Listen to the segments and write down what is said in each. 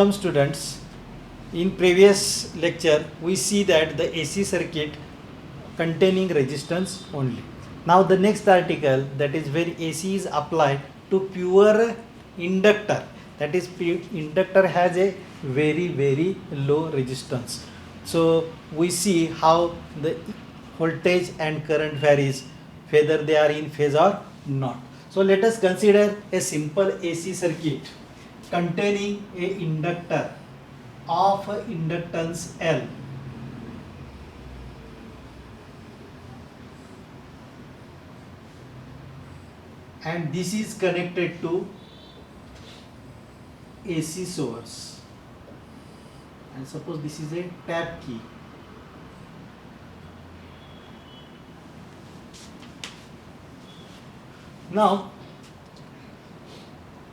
Welcome students. In previous lecture we see that the AC circuit containing resistance only. Now the next article, that is where AC is applied to pure inductor, that is inductor has a very low resistance. So we see how the voltage and current varies, whether they are in phase or not. So let us consider a simple AC circuit containing a inductor of inductance L, and this is connected to AC source, and suppose this is a tap key. Now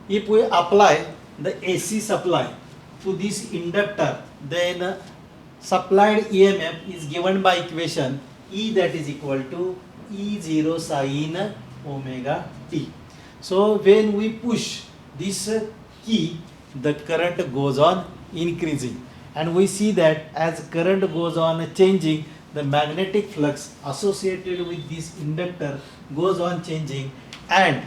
if we apply the AC supply to this inductor, then supplied EMF is given by equation E, that is equal to E0 sin omega t. So when we push this key, the current goes on increasing, and we see that as current goes on changing, the magnetic flux associated with this inductor goes on changing, and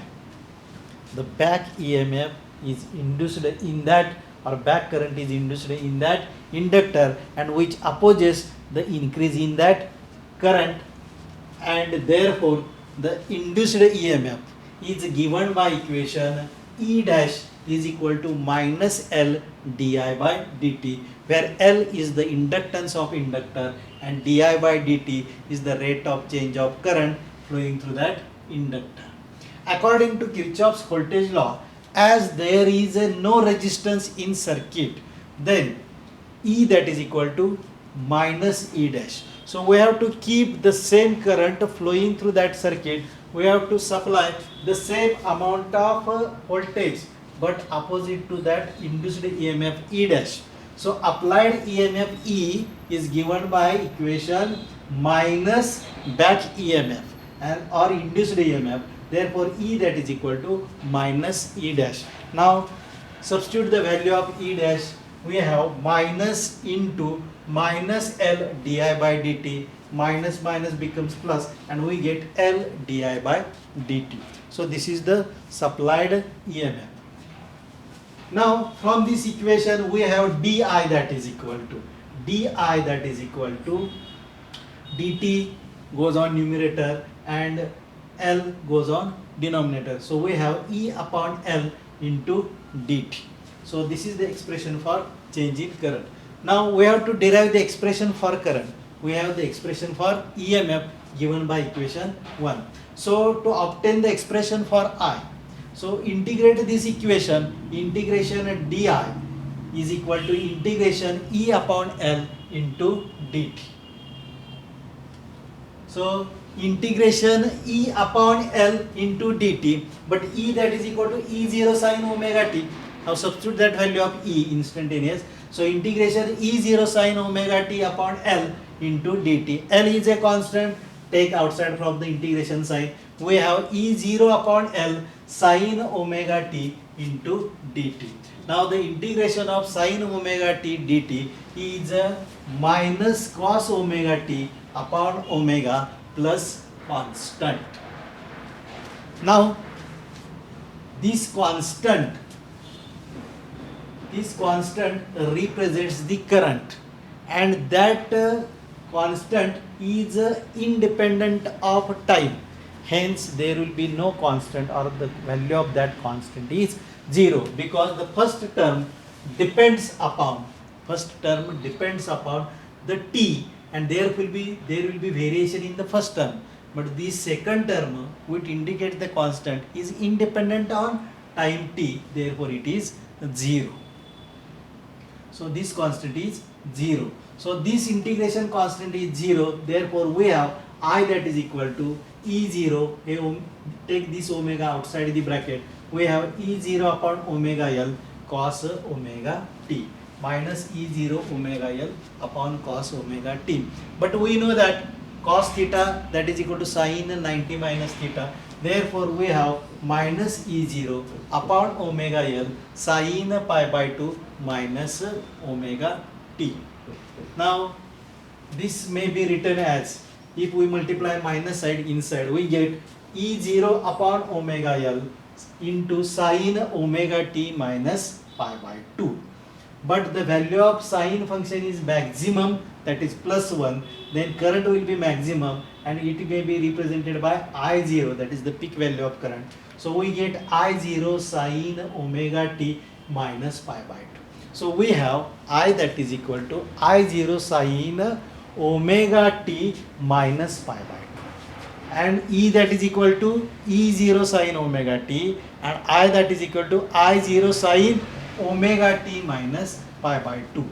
the back EMF is induced in that, or back current is induced in that inductor, and which opposes the increase in that current, and therefore the induced EMF is given by equation E dash is equal to minus L di by dt, where L is the inductance of inductor and di by dt is the rate of change of current flowing through that inductor. According to Kirchhoff's voltage law, as there is no resistance in circuit, then E, that is equal to minus E dash. So we have to keep the same current flowing through that circuit. We have to supply the same amount of voltage, but opposite to that induced EMF E dash. So applied EMF E is given by equation minus back EMF and or induced EMF. Therefore E, that is equal to minus E dash. Now substitute the value of E dash. We have minus into minus L di by dt, minus minus becomes plus, and we get L di by dt. So this is the supplied EMF. Now from this equation we have di, that is equal to dt goes on numerator and L goes on denominator. So we have E upon L into dt. So this is the expression for change in current. Now we have to derive the expression for current. We have the expression for EMF given by equation 1. So to obtain the expression for I, so integrate this equation, integration di is equal to integration E upon L into dt. So integration E upon L into dt, but E, that is equal to E0 sin omega t. Now substitute that value of E instantaneous. So integration E0 sin omega t upon L into dt. L is a constant, take outside from the integration sign. We have E0 upon L sin omega t into dt. Now the integration of sin omega t dt is minus cos omega t upon omega plus constant. Now this constant represents the current, and that constant is independent of time. Hence there will be no constant, or the value of that constant is 0, because the first term depends upon the t, and there will be variation in the first term, but the second term which indicate the constant is independent on time t, therefore it is 0. So this constant is 0. So this integration constant is 0. Therefore we have I, that is equal to E0. Take this omega outside the bracket. We have E0 upon omega L cos omega t minus E0 omega L upon cos omega t. But we know that cos theta, that is equal to sin 90 minus theta. Therefore we have minus E0 upon omega L sin pi by 2 minus omega t. Now this may be written as, if we multiply minus side inside, we get E0 upon omega L into sine omega t minus pi by 2. But the value of sine function is maximum, that is plus 1, then current will be maximum and it may be represented by I0, that is the peak value of current. So we get I0 sine omega t minus pi by 2. So we have I that is equal to I0 sine omega t minus pi by 2, and E that is equal to E0 sine omega t, and I that is equal to I0 sine omega t minus pi by 2.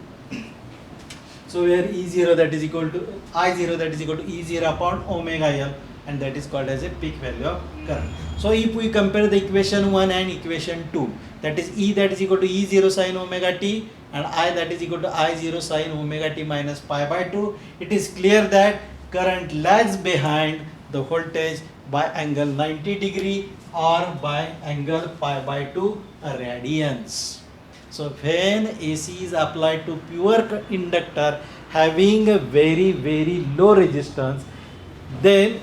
So where E0 that is equal to I0 that is equal to E0 upon omega L, and that is called as a peak value of current. So if we compare the equation 1 and equation 2, that is E that is equal to E0 sine omega t and I that is equal to I0 sine omega t minus pi by 2, it is clear that current lags behind the voltage by angle 90 degree or by angle pi by 2 radians. So when AC is applied to pure inductor having a very low resistance, then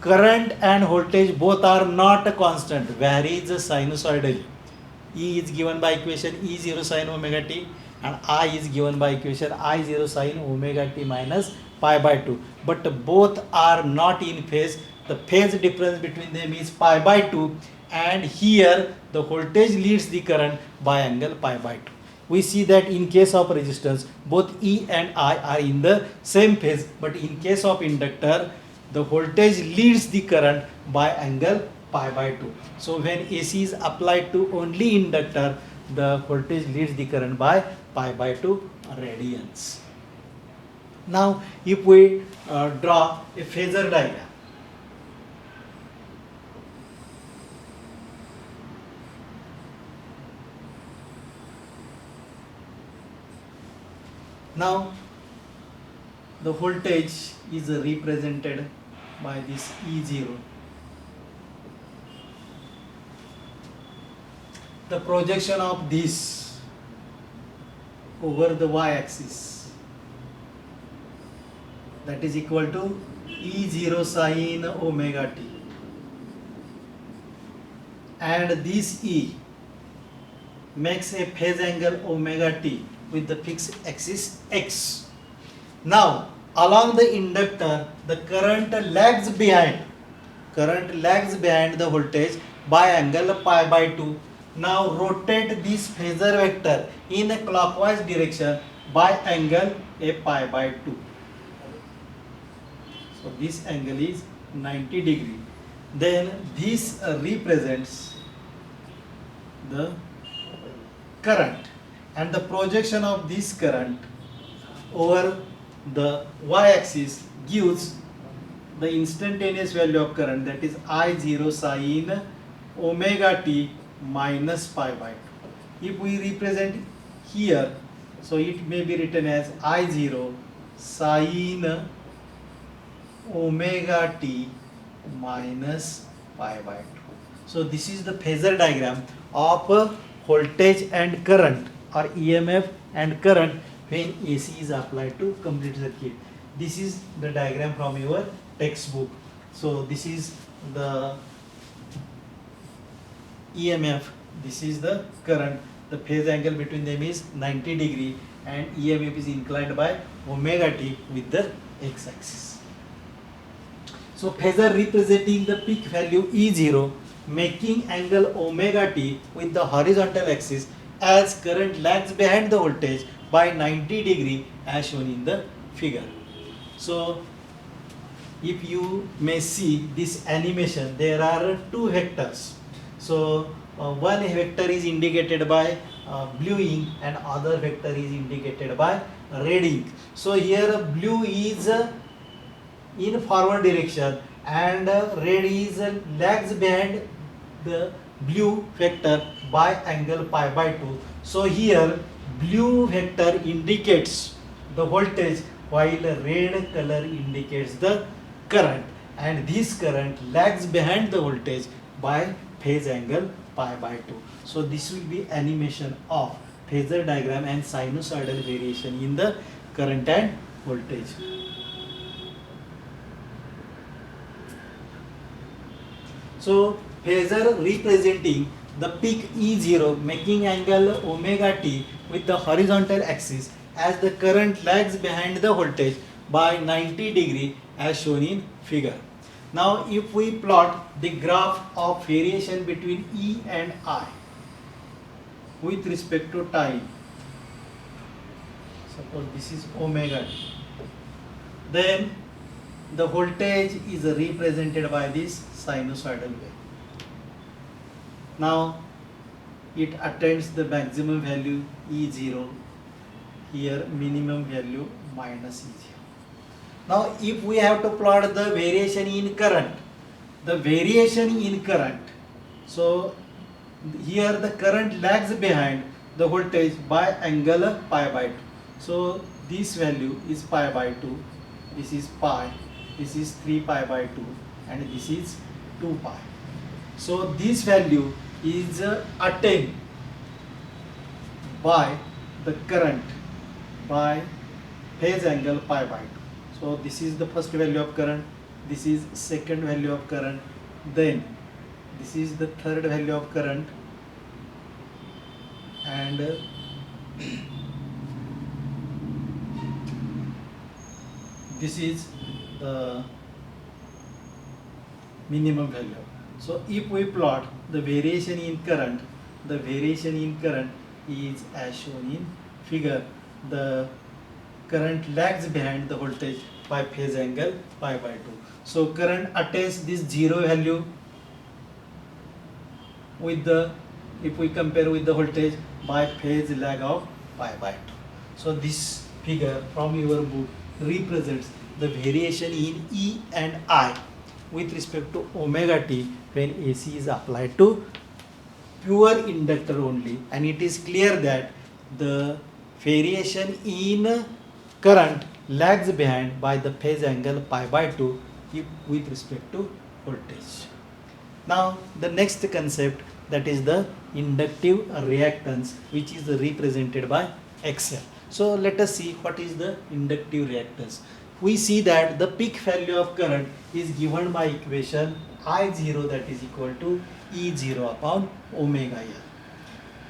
current and voltage both are not constant, varies sinusoidally. E is given by equation E0 sine omega t and I is given by equation I0 sine omega t minus pi by 2. But both are not in phase. The phase difference between them is pi by 2, and here the voltage leads the current by angle pi by 2. We see that in case of resistance, both E and I are in the same phase, but in case of inductor, the voltage leads the current by angle pi by 2. So when AC is applied to only inductor, the voltage leads the current by pi by 2 radians. Now if we draw a phasor diagram, now the voltage is represented by this E0. The projection of this over the y-axis, that is equal to E0 sine omega t, and this E makes a phase angle omega t with the fixed axis x. Now along the inductor, the current lags behind the voltage by angle pi by 2. Now rotate this phasor vector in a clockwise direction by angle a pi by 2. So this angle is 90 degree. Then this represents the current, and the projection of this current over the y-axis gives the instantaneous value of current, that is I0 sine omega t minus pi by 2. If we represent here, so it may be written as I0 sine omega t minus pi by 2. So this is the phasor diagram of voltage and current, or EMF and current, when AC is applied to complete circuit. This is the diagram from your textbook. So this is the EMF, this is the current. The phase angle between them is 90 degree, and EMF is inclined by omega t with the x-axis. So phasor representing the peak value E0, making angle omega t with the horizontal axis, as current lags behind the voltage by 90 degree as shown in the figure. So if you may see this animation, there are two vectors. So one vector is indicated by blue ink and other vector is indicated by red ink. So here blue is in forward direction and red is lags behind the blue vector by angle pi by 2. So here blue vector indicates the voltage while red color indicates the current, and this current lags behind the voltage by phase angle pi by 2. So this will be animation of phasor diagram and sinusoidal variation in the current and voltage. So phasor representing the peak E0 making angle omega t with the horizontal axis as the current lags behind the voltage by 90 degree as shown in figure. Now if we plot the graph of variation between E and I with respect to time, suppose this is omega t, then the voltage is represented by this sinusoidal wave. Now it attains the maximum value E0, here minimum value minus E0. Now if we have to plot the variation in current, so here the current lags behind the voltage by angle pi by 2. So this value is pi by 2, this is pi, this is 3 pi by 2 and this is 2 pi. So this value is attained by the current by phase angle pi by 2. So this is the first value of current, this is second value of current, then this is the third value of current, and this is the minimum value. So if we plot the variation in current, is as shown in figure. The current lags behind the voltage by phase angle pi by 2. So current attains this 0 value with the, if we compare with the voltage by phase lag of pi by 2. So this figure from your book represents the variation in E and I with respect to omega t when AC is applied to pure inductor only, and it is clear that the variation in current lags behind by the phase angle pi by 2 with respect to voltage. Now the next concept, that is the inductive reactance, which is represented by XL. So let us see what is the inductive reactance. We see that the peak value of current is given by equation I0, that is equal to E0 upon omega L.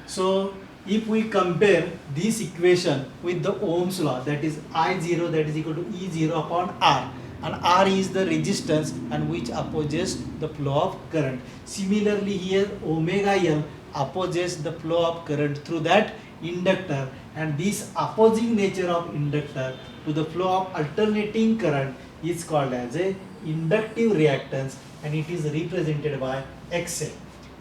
So if we compare this equation with the Ohm's law, that is I0 that is equal to E0 upon R, and R is the resistance and which opposes the flow of current. Similarly here omega L opposes the flow of current through that inductor, and this opposing nature of inductor to the flow of alternating current is called as a inductive reactance, and it is represented by XL,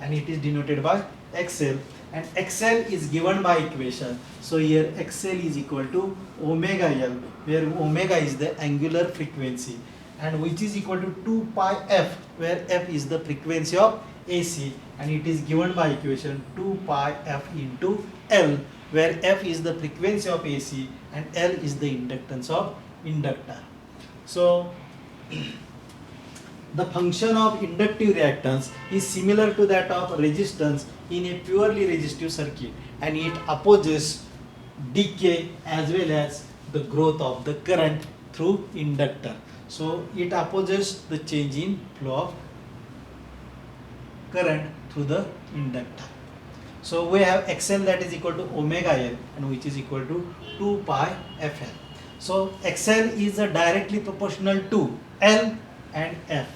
and it is denoted by XL, and XL is given by equation. So here XL is equal to omega L, where omega is the angular frequency, and which is equal to 2 pi f, where f is the frequency of AC, and it is given by equation 2 pi f into L, where f is the frequency of AC and L is the inductance of inductor. So the function of inductive reactance is similar to that of resistance in a purely resistive circuit, and it opposes decay as well as the growth of the current through inductor. So it opposes the change in flow of current through the inductor. So we have XL that is equal to omega L, and which is equal to 2 pi FL. So XL is directly proportional to L and F.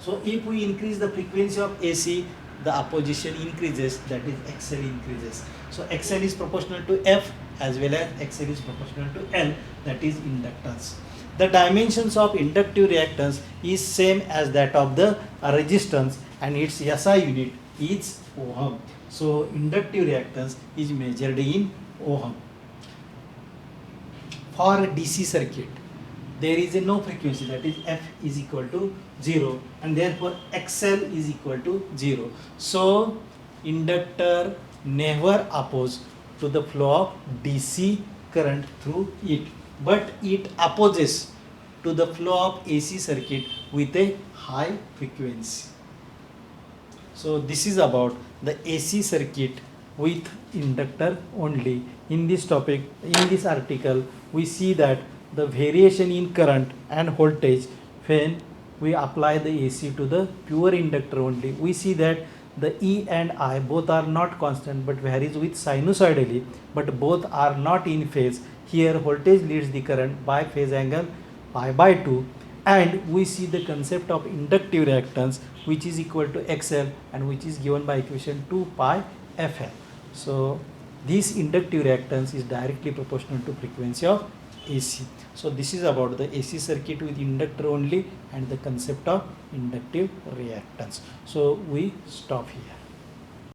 So if we increase the frequency of AC, the opposition increases, that is XL increases. So XL is proportional to F as well as XL is proportional to L, that is inductance. The dimensions of inductive reactance is same as that of the resistance, and its SI unit is ohm. So inductive reactance is measured in ohm. For a DC circuit, there is a no frequency, that is F is equal to 0, and therefore XL is equal to 0. So inductor never opposes to the flow of DC current through it, but it opposes to the flow of AC circuit with a high frequency. So this is about the AC circuit with inductor only. In this topic, in this article, we see that the variation in current and voltage when we apply the AC to the pure inductor only. We see that the E and I both are not constant but varies with sinusoidally, but both are not in phase. Here voltage leads the current by phase angle pi by 2, and we see the concept of inductive reactance, which is equal to XL and which is given by equation 2 pi FL. So this inductive reactance is directly proportional to frequency of AC. So this is about the AC circuit with inductor only and the concept of inductive reactance. So we stop here.